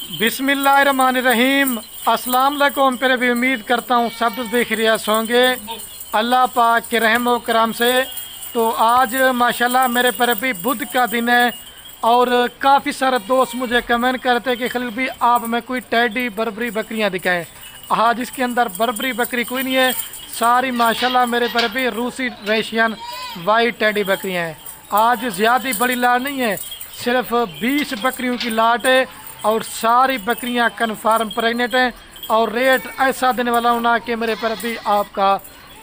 बिस्मिल्लाहिर्रहमानिर्रहीम। अस्सलाम वालेकुम। फिर भी उम्मीद करता हूँ सब बेखैरियत होंगे अल्लाह पाक के रहम व करम से। तो आज माशाल्लाह मेरे पर भी बुध का दिन है और काफ़ी सारे दोस्त मुझे कमेंट करते हैं कि खलील भी आप हमें कोई टैडी बर्बरी बकरियाँ दिखाएं। आज इसके अंदर बर्बरी बकरी कोई नहीं है, सारी माशाल्लाह मेरे पर भी रूसी रेशियन वाइट टैडी बकरियाँ हैं। आज ज़्यादा बड़ी लाट नहीं है, सिर्फ 20 बकरियों की लाट है और सारी बकरियां कन्फर्म प्रेगनेंट हैं और रेट ऐसा देने वाला हूं ना कि मेरे पर भी आपका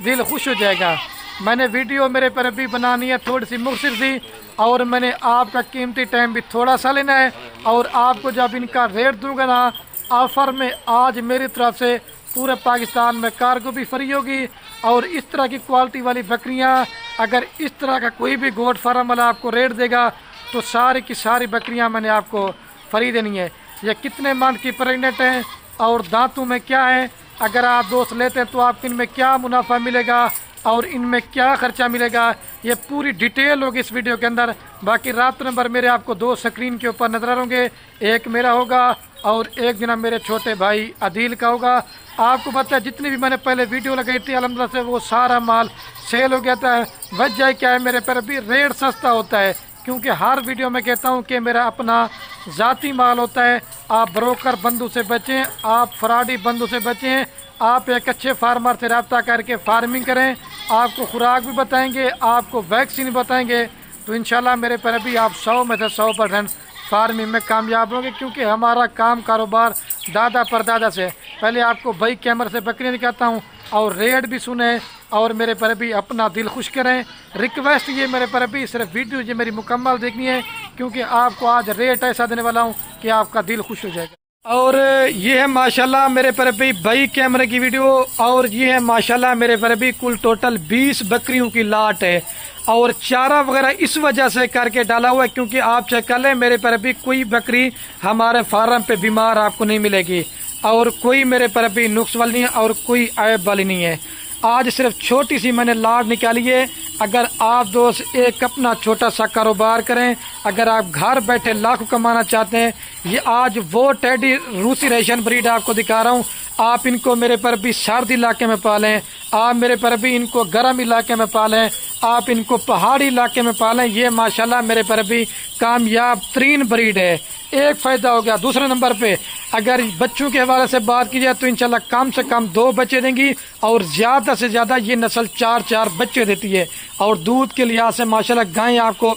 दिल खुश हो जाएगा। मैंने वीडियो मेरे पर भी बनानी है थोड़ी सी मुख्तसर सी और मैंने आपका कीमती टाइम भी थोड़ा सा लेना है और आपको जब इनका रेट दूंगा ना ऑफ़र में, आज मेरी तरफ से पूरे पाकिस्तान में कार्गो भी फ्री होगी। और इस तरह की क्वालिटी वाली बकरियां अगर इस तरह का कोई भी गोट फार्म वाला आपको रेट देगा तो सारी की सारी बकरियां मैंने आपको फ्री देनी है। ये कितने मंथ की प्रेगनेंट हैं और दांतों में क्या है, अगर आप दोस्त लेते हैं तो आपको इनमें क्या मुनाफा मिलेगा और इनमें क्या खर्चा मिलेगा, ये पूरी डिटेल होगी इस वीडियो के अंदर। बाकी रात नंबर मेरे आपको 2 स्क्रीन के ऊपर नजर होंगे, एक मेरा होगा और एक दिन मेरे छोटे भाई अदील का होगा। आपको पता है जितनी भी मैंने पहले वीडियो लगाई थी अलहमदुलिल्लाह से वो सारा माल सेल हो गया था। वजह क्या है, मेरे पर भी रेट सस्ता होता है क्योंकि हर वीडियो में कहता हूं कि मेरा अपना ज़ाती माल होता है। आप ब्रोकर बंधु से बचें, आप फ्रॉडी बंधु से बचें, आप एक अच्छे फार्मर से रब्ता करके फार्मिंग करें। आपको खुराक भी बताएंगे, आपको वैक्सीन बताएंगे, तो इंशाल्लाह मेरे पर भी आप 100 में से 100% फार्मिंग में कामयाब होंगे क्योंकि हमारा काम कारोबार दादा परदादा से। पहले आपको भाई कैमरे से बकरियाँ दिखाता हूँ और रेट भी सुने और मेरे पर भी अपना दिल खुश करें। रिक्वेस्ट ये मेरे पर भी सिर्फ वीडियो ये मेरी मुकम्मल देखनी है क्योंकि आपको आज रेट ऐसा देने वाला हूँ कि आपका दिल खुश हो जाएगा। और ये है माशाल्लाह मेरे पर भी भाई कैमरे की वीडियो और ये है माशाल्लाह मेरे पर भी कुल टोटल 20 बकरियों की लाट है और चारा वगैरह इस वजह से करके डाला हुआ है क्योंकि आप चेक कर लें मेरे पर भी कोई बकरी हमारे फार्म पे बीमार आपको नहीं मिलेगी और कोई मेरे पर भी नुक्स वाली नहीं है और कोई ऐब वाली नहीं है। आज सिर्फ छोटी सी मैंने लाट निकाली है। अगर आप दोस्त एक अपना छोटा सा कारोबार करें, अगर आप घर बैठे लाखों कमाना चाहते हैं, ये आज वो टैडी रूसी रेशियन ब्रीड आपको दिखा रहा हूँ। आप इनको मेरे पर भी सर्द इलाके में पालें, आप मेरे पर भी इनको गर्म इलाके में पालें, आप इनको पहाड़ी इलाके में पालें। ये माशाल्लाह मेरे पर भी कामयाब तरीन ब्रीड है। एक फ़ायदा हो गया। दूसरे नंबर पे अगर बच्चों के हवाले से बात की जाए तो इंशाल्लाह कम से कम 2 बच्चे देंगी और ज़्यादा से ज़्यादा ये नस्ल 4-4 बच्चे देती है। और दूध के लिहाज से माशाल्लाह गायें आपको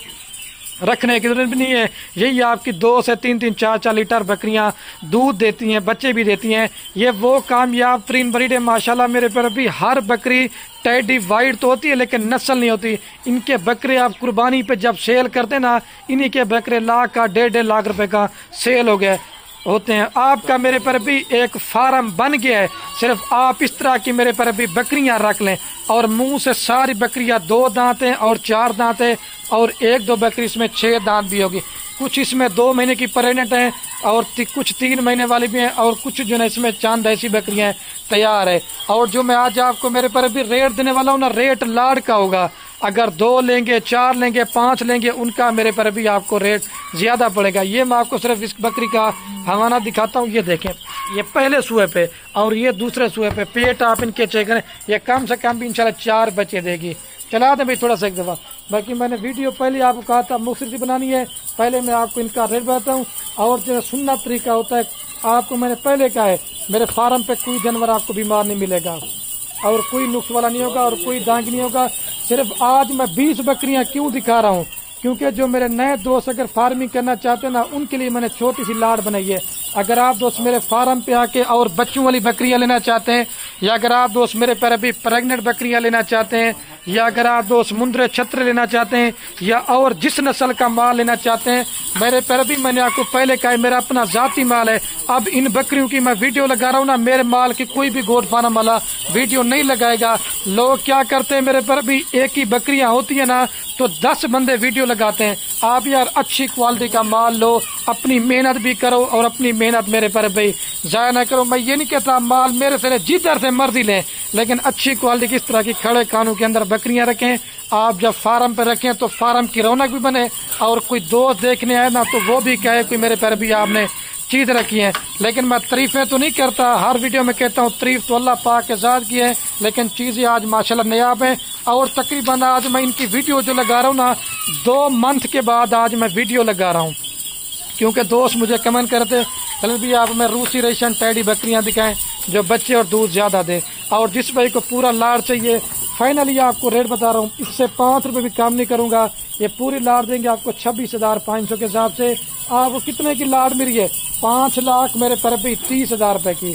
रखने की जरूरत भी नहीं है। यही आपकी 2 से 3-3, 4-4 लीटर बकरियां दूध देती हैं, बच्चे भी देती हैं। ये वो कामयाब तरीन ब्रीड है माशाल्लाह। मेरे पर भी हर बकरी टैडी वाइट तो होती है लेकिन नस्ल नहीं होती। इनके बकरे आप कुर्बानी पे जब सेल करते ना, इन्हीं के बकरे लाख का 1.5 लाख रुपए का सेल हो गए होते हैं। आपका मेरे पर भी एक फार्म बन गया है। सिर्फ आप इस तरह की मेरे पर भी बकरियां रख लें और मुंह से सारी बकरियां 2 दांत हैं और 4 दांत है और 1-2 बकरी इसमें 6 दांत भी होगी। कुछ इसमें 2 महीने की प्रेगनेंट हैं और कुछ 3 महीने वाली भी हैं और कुछ जो है इसमें चांद ऐसी बकरियां तैयार है। और जो मैं आज आपको मेरे पर भी रेट देने वाला हूँ ना, रेट लाड़ का होगा। अगर 2 लेंगे, 4 लेंगे, 5 लेंगे, उनका मेरे पर भी आपको रेट ज़्यादा पड़ेगा। ये मैं आपको सिर्फ इस बकरी का हवाना दिखाता हूँ। ये देखें, ये पहले सूए पे और ये दूसरे सूए पे पेट आप इनके चेक करें। ये कम से कम भी इंशाल्लाह 4 बच्चे देगी। चला दें भाई थोड़ा सा एक दफ़ा। बाकी मैंने वीडियो पहले आपको कहा था मुख्तसर सी बनानी है। पहले मैं आपको इनका रेट बताता हूँ और जो सुनना तरीका होता है आपको मैंने पहले कहा है, मेरे फार्म पे कोई जानवर आपको बीमार नहीं मिलेगा और कोई नुक्स वाला नहीं होगा और कोई दाग नहीं होगा। सिर्फ आज मैं 20 बकरियां क्यों दिखा रहा हूँ क्योंकि जो मेरे नए दोस्त अगर फार्मिंग करना चाहते हैं ना, उनके लिए मैंने छोटी सी लाट बनाई है। अगर आप दोस्त मेरे फार्म पे आके और बच्चों वाली बकरियां लेना चाहते हैं, या अगर आप दोस्त मेरे पर अभी प्रेग्नेंट बकरियां लेना चाहते हैं, या अगर आप दोस्त मुंद्रे छत्र लेना चाहते हैं, या और जिस नस्ल का माल लेना चाहते हैं, मेरे पर भी मैंने आपको पहले कहा है मेरा अपना जाती माल है। अब इन बकरियों की मैं वीडियो लगा रहा हूँ ना, मेरे माल की कोई भी गोट फार्म वाला वीडियो नहीं लगाएगा। लोग क्या करते हैं, मेरे पर भी एक ही बकरियां होती है ना तो 10 बंदे वीडियो लगाते हैं। आप यार अच्छी क्वालिटी का माल लो, अपनी मेहनत भी करो और अपनी मेहनत मेरे पर भाई ज़ाया ना करो। मैं ये नहीं कहता माल मेरे से जिधर से मर्जी लें, लेकिन अच्छी क्वालिटी की इस तरह की खड़े कानों के अंदर बकरियां रखें। आप जब फार्म पे रखें तो फार्म की रौनक भी बने और कोई दोस्त देखने आए ना तो वो भी कहे कि मेरे पर भी आपने چیز رکھی ہیں، لیکن میں تعریفیں تو نہیں کرتا، ہر ویڈیو میں کہتا ہوں تعریف تو اللہ پاک کے ذات کی ہے، لیکن چیزیں آج ماشاءاللہ نیاب ہیں۔ اور تقریباً آج میں ان کی ویڈیو جو لگا رہا ہوں نا 2 منتھ کے بعد آج میں ویڈیو لگا رہا ہوں، کیونکہ دوست مجھے کمنٹ کرتے چلیں بھی آپ میں روسی ریشن ٹیڈی بکریاں دکھائیں جو بچے اور دودھ زیادہ دیں، اور جس بھائی کو پورا لاڑ چاہیے فائنلی آپ کو ریٹ بتا رہا ہوں، اس سے 5 روپے بھی کام نہیں کروں گا، یہ پوری لاڑ دیں گے آپ کو 26,500 کے حساب سے۔ آپ کو کتنے کی لاڑ ملی ہے؟ 5 لاکھ میرے پر بھی 30,000 روپے کی۔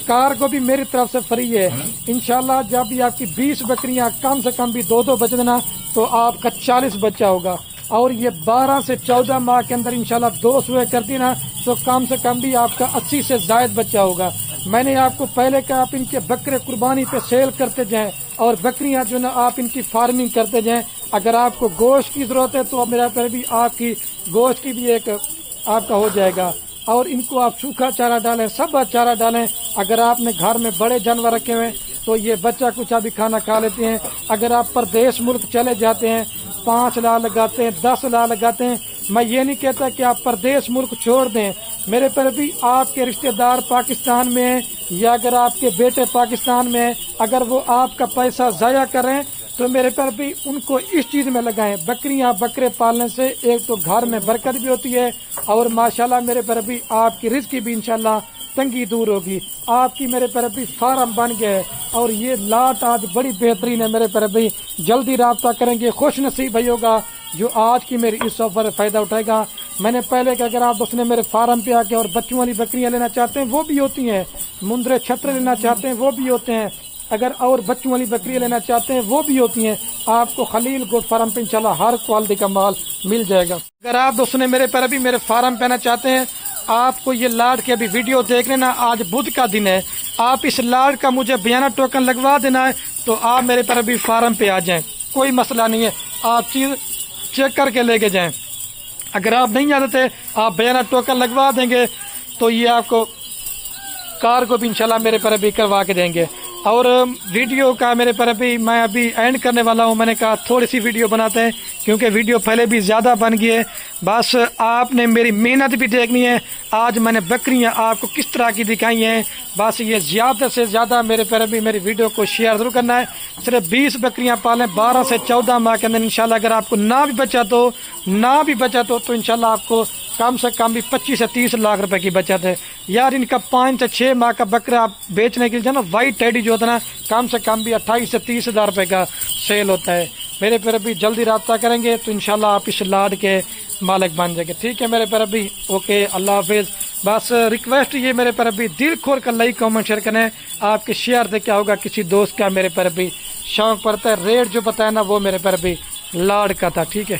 کار کو بھی میری طرف سے فری ہے انشاءاللہ۔ جب بھی آپ کی 20 بکریاں کم سے کم بھی 2 بچے دینا تو آپ کا 40 بچہ ہوگا، اور یہ 12 سے 14 ماہ کے اندر انشاءاللہ 2 سوئے کرتی نا تو کم سے کم بھی آپ کا 80 سے زائد بچہ ہوگا۔ میں نے آپ کو پہلے کہا آپ ان کے بکرے قربانی پہ سیل کرتے جائیں اور بکریاں جو نا آپ ان کی فارمنگ کرتے جائیں۔ اگر آپ کو گوشت کی ضرورت ہے تو میرا پہلے بھی آپ کی گوشت کی بھی ایک آپ کا ہو جائے گا، اور ان کو آپ سوکھا چارہ ڈالیں، سب چارہ ڈالیں۔ اگر آپ نے گھر میں بڑے جانور رکھے ہوئے تو یہ بچہ کچھ بھی کھانا کھا لیتے ہیں۔ اگر آپ پردیش ملک چلے جاتے ہیں 5 لاکھ لگاتے ہیں 10 لاکھ لگاتے ہیں، میں یہ نہیں کہتا کہ آپ پردیش ملک چھوڑ دیں، میرے پر بھی آپ کے رشتہ دار پاکستان میں ہیں یا اگر آپ کے بیٹے پاکستان میں ہیں، اگر وہ آپ کا پیسہ ضائع کریں تو میرے پر بھی ان کو اس چیز میں لگائیں۔ بکریاں بکرے پالنے سے ایک تو گھر میں برکت بھی ہوتی ہے، اور ماشاءاللہ میرے پر بھی آپ کی رزق کی بھی انشاءاللہ تنگی دور ہوگی۔ آپ کی میرے پر بھی فارم بن گیا ہے، اور یہ لاٹ آج بڑی بہترین ہے، میرے پر بھی جلدی رابطہ کریں گے۔ خوش نصیب بھائی ہوگا جو آج کی میری اس آفر سے فائدہ اٹھائے گا۔ میں نے پہلے کہ اگر آپ دوست نے میرے فارم پہ آ کے اور بچوں والی بکریاں لینا چاہتے ہیں وہ بھی ہوتی ہیں، مندرے چھترے لینا چاہتے ہیں وہ بھی ہوتے ہیں، اگر اور بچوں والی بکریاں لینا چاہتے ہیں وہ بھی ہوتی ہیں۔ آپ کو خلیل گوٹ فارم پہ انشاءاللہ ہر کوالٹی کا مال مل جائے گا۔ اگر آپ دوست نے میرے پر بھی میرے فارم پہ آنا چاہتے ہیں، آپ کو یہ لاڈ کے ابھی ویڈیو دیکھ لینا، آج بدھ کا دن ہے، آپ اس لاڈ کا مجھے بیانہ ٹوکن لگوا دینا ہے تو آپ میرے پر بھی فارم پہ آ جائیں، کوئی مسئلہ نہیں ہے، آپ چیز چیک کر کے لے کے جائیں۔ اگر آپ نہیں آتے آپ بیانہ ٹوکن لگوا دیں گے تو یہ آپ کو کار کو بھی انشاءاللہ میرے پر بھی کروا کے دیں گے۔ اور ویڈیو کا میرے پر بھی میں ابھی اینڈ کرنے والا ہوں، میں نے کہا تھوڑی سی ویڈیو بناتے ہیں کیونکہ ویڈیو پہلے بھی زیادہ بن گئی ہے، بس آپ نے میری محنت بھی دیکھنی ہے۔ آج میں نے بکریاں آپ کو کس طرح کی دکھائی ہیں، بس یہ زیادہ سے زیادہ میرے پر بھی میری ویڈیو کو شیئر ضرور کرنا ہے۔ صرف 20 بکریاں پالیں 12 سے 14 ماہ کے اندر انشاءاللہ، اگر آپ کو نہ بھی بچت ہو تو انشاءاللہ آپ کو کم سے کم بھی 25 سے 30 لاکھ روپے کی بچت ہے یار۔ ان کا 5 سے 6 ماہ کا بکرا آپ بیچنے کے لیے نا وائٹ ٹیڈی جو ہوتا ہے نا کم سے کم بھی 28 سے 30 ہزار روپے کا سیل ہوتا ہے۔ میرے پر بھی جلدی رابطہ کریں گے تو انشاءاللہ آپ اس لاڈ کے مالک بن جائیں گے، ٹھیک ہے میرے پر بھی؟ اوکے، اللہ حافظ۔ بس ریکویسٹ یہ میرے پر بھی دل کھول کر لائک کامنٹ شیئر کریں، آپ کے شیئر سے کیا ہوگا کسی دوست کا میرے پر بھی شوق پڑتا ہے، ریٹ جو بتایا نا وہ میرے پر بھی لاڈ کا تھا، ٹھیک ہے۔